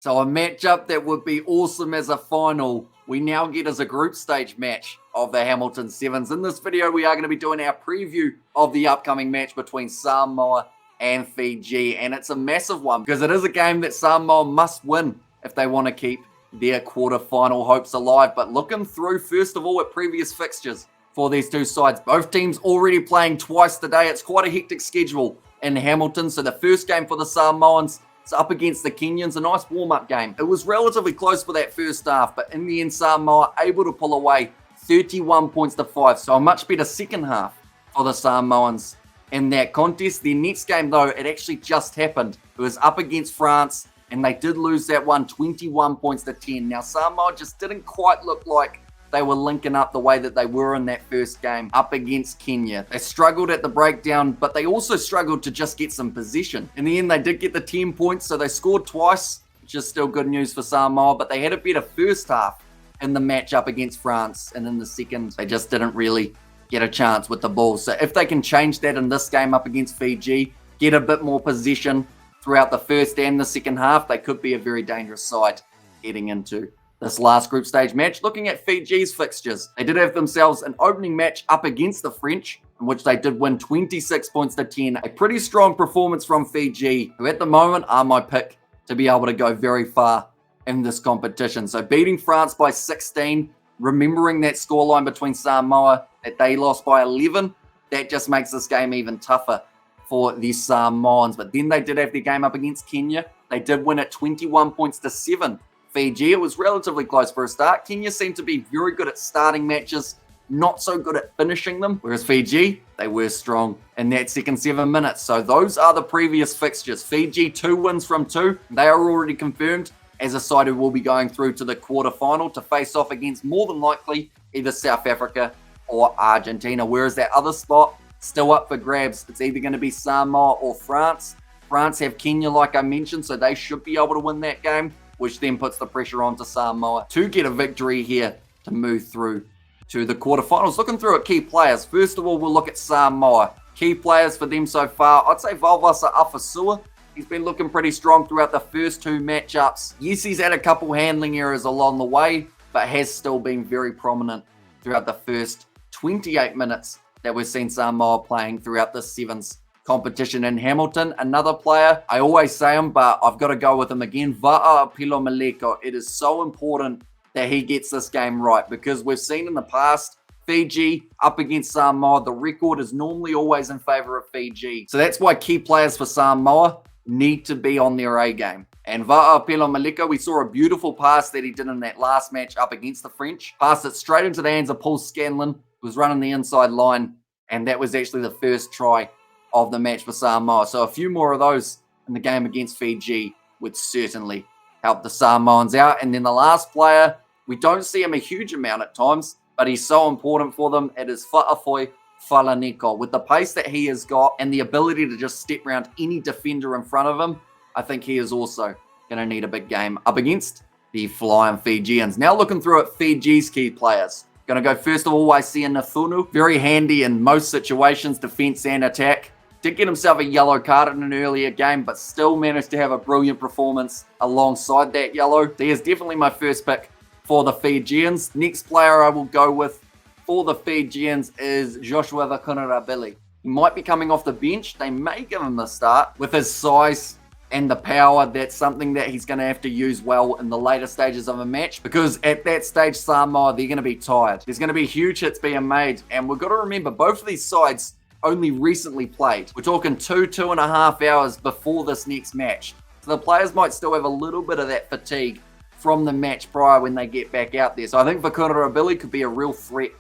So a matchup that would be awesome as a final, we now get as a group stage match of the Hamilton Sevens. In this video, we are going to be doing our preview of the upcoming match between Samoa and Fiji. And it's a massive one because it is a game that Samoa must win if they want to keep their quarter-final hopes alive. But looking through, first of all, at previous fixtures for these two sides, both teams already playing twice today. It's quite a hectic schedule in Hamilton. So the first game for the Samoans, it's up against the Kenyans, a nice warm-up game. It was relatively close for that first half, but in the end, Samoa able to pull away 31 points to 5. So a much better second half for the Samoans in that contest. The next game, though, it actually just happened. It was up against France, and they did lose that one 21 points to 10. Now, Samoa just didn't quite look like they were linking up the way that they were in that first game up against Kenya. They struggled at the breakdown, but they also struggled to just get some possession. In the end, they did get the 10 points, so they scored twice, which is still good news for Samoa, but they had a better first half in the match up against France, and in the second, they just didn't really get a chance with the ball. So if they can change that in this game up against Fiji, get a bit more possession throughout the first and the second half, they could be a very dangerous side heading into this last group stage match. Looking at Fiji's fixtures, they did have themselves an opening match up against the French, in which they did win 26 points to 10. A pretty strong performance from Fiji, who at the moment are my pick to be able to go very far in this competition. So beating France by 16, remembering that scoreline between Samoa that they lost by 11, that just makes this game even tougher for the Samoans. But then they did have their game up against Kenya. They did win at 21 points to 7. Fiji, it was relatively close for a start. Kenya seemed to be very good at starting matches, not so good at finishing them. Whereas Fiji, they were strong in that second 7 minutes. So those are the previous fixtures. Fiji, 2 wins from 2. They are already confirmed as a side who will be going through to the quarterfinal to face off against, more than likely, either South Africa or Argentina. Whereas that other spot, still up for grabs. It's either going to be Samoa or France. France have Kenya, like I mentioned, so they should be able to win that game, which then puts the pressure on to Samoa to get a victory here to move through to the quarterfinals. Looking through at key players, first of all, we'll look at Samoa. Key players for them so far, I'd say Valvasa Afasua. He's been looking pretty strong throughout the first 2 matchups. Yes, he's had a couple handling errors along the way, but has still been very prominent throughout the first 28 minutes that we've seen Samoa playing throughout the Sevens competition in Hamilton. Another player, I always say him, but I've got to go with him again, Va'a Pilomaleko. It is so important that he gets this game right, because we've seen in the past, Fiji up against Samoa, the record is normally always in favor of Fiji. So that's why key players for Samoa need to be on their A game. And Va'a Pilomaleko, we saw a beautiful pass that he did in that last match up against the French. Passed it straight into the hands of Paul Scanlon, who was running the inside line, and that was actually the first try of the match for Samoa. So a few more of those in the game against Fiji would certainly help the Samoans out. And then the last player, we don't see him a huge amount at times, but he's so important for them. It is Fa'afoi Falaneko. With the pace that he has got and the ability to just step around any defender in front of him, I think he is also going to need a big game up against the flying Fijians. Now looking through at Fiji's key players. Going to go first of all, Waisia Nafunu. Very handy in most situations, defense and attack. Did get himself a yellow card in an earlier game, but still managed to have a brilliant performance alongside that yellow. He is definitely my first pick for the Fijians. Next player I will go with for the Fijians is Joshua Vakunarabili. He might be coming off the bench. They may give him the start. With his size and the power, that's something that he's going to have to use well in the later stages of a match, because at that stage, Samoa, they're going to be tired. There's going to be huge hits being made, and we've got to remember both of these sides only recently played. We're talking 2.5 hours before this next match. So the players might still have a little bit of that fatigue from the match prior when they get back out there. So I think Vakunarabili could be a real threat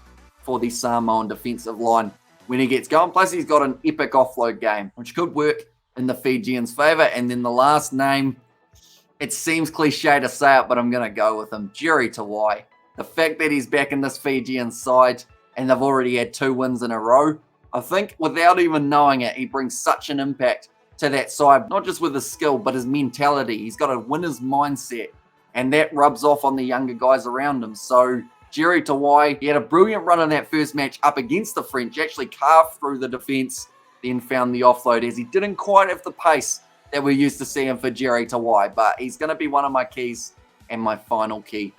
for the Samoan defensive line when he gets going. Plus, he's got an epic offload game, which could work in the Fijians' favor. And then the last name, it seems cliche to say it, but I'm going to go with him, Jerry Tawai. The fact that he's back in this Fijian side and they've already had 2 wins in a row, I think without even knowing it, he brings such an impact to that side, not just with his skill, but his mentality. He's got a winner's mindset, and that rubs off on the younger guys around him. So Jerry Tawai, he had a brilliant run in that first match up against the French, actually carved through the defense, then found the offload as he didn't quite have the pace that we're used to seeing for Jerry Tawai. But he's going to be one of my keys and my final key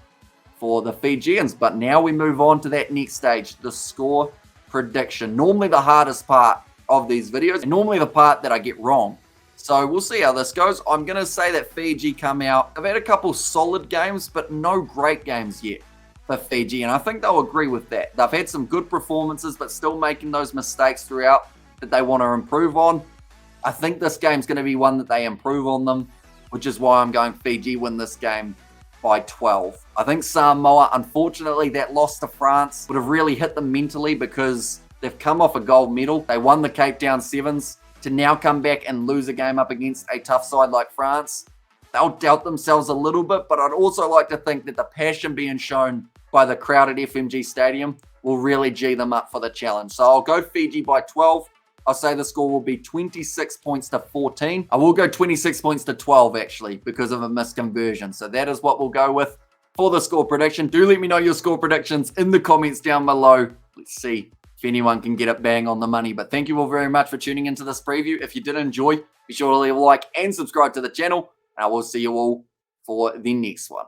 for the Fijians. But now we move on to that next stage, the score prediction. Normally the hardest part of these videos, and normally the part that I get wrong. So we'll see how this goes. I'm going to say that Fiji come out. They've had a couple solid games, but no great games yet for Fiji. And I think they'll agree with that. They've had some good performances, but still making those mistakes throughout that they want to improve on. I think this game's going to be one that they improve on them, which is why I'm going Fiji win this game by 12. I think Samoa, unfortunately, that loss to France would have really hit them mentally because they've come off a gold medal. They won the Cape Town Sevens. To now come back and lose a game up against a tough side like France, they'll doubt themselves a little bit, but I'd also like to think that the passion being shown by the crowd at FMG Stadium will really G them up for the challenge. So I'll go Fiji by 12. I'll say the score will be 26 points to 14. I will go 26 points to 12, actually, because of a misconversion. So that is what we'll go with for the score prediction. Do let me know your score predictions in the comments down below. Let's see if anyone can get it bang on the money. But thank you all very much for tuning into this preview. If you did enjoy, be sure to leave a like and subscribe to the channel. And I will see you all for the next one.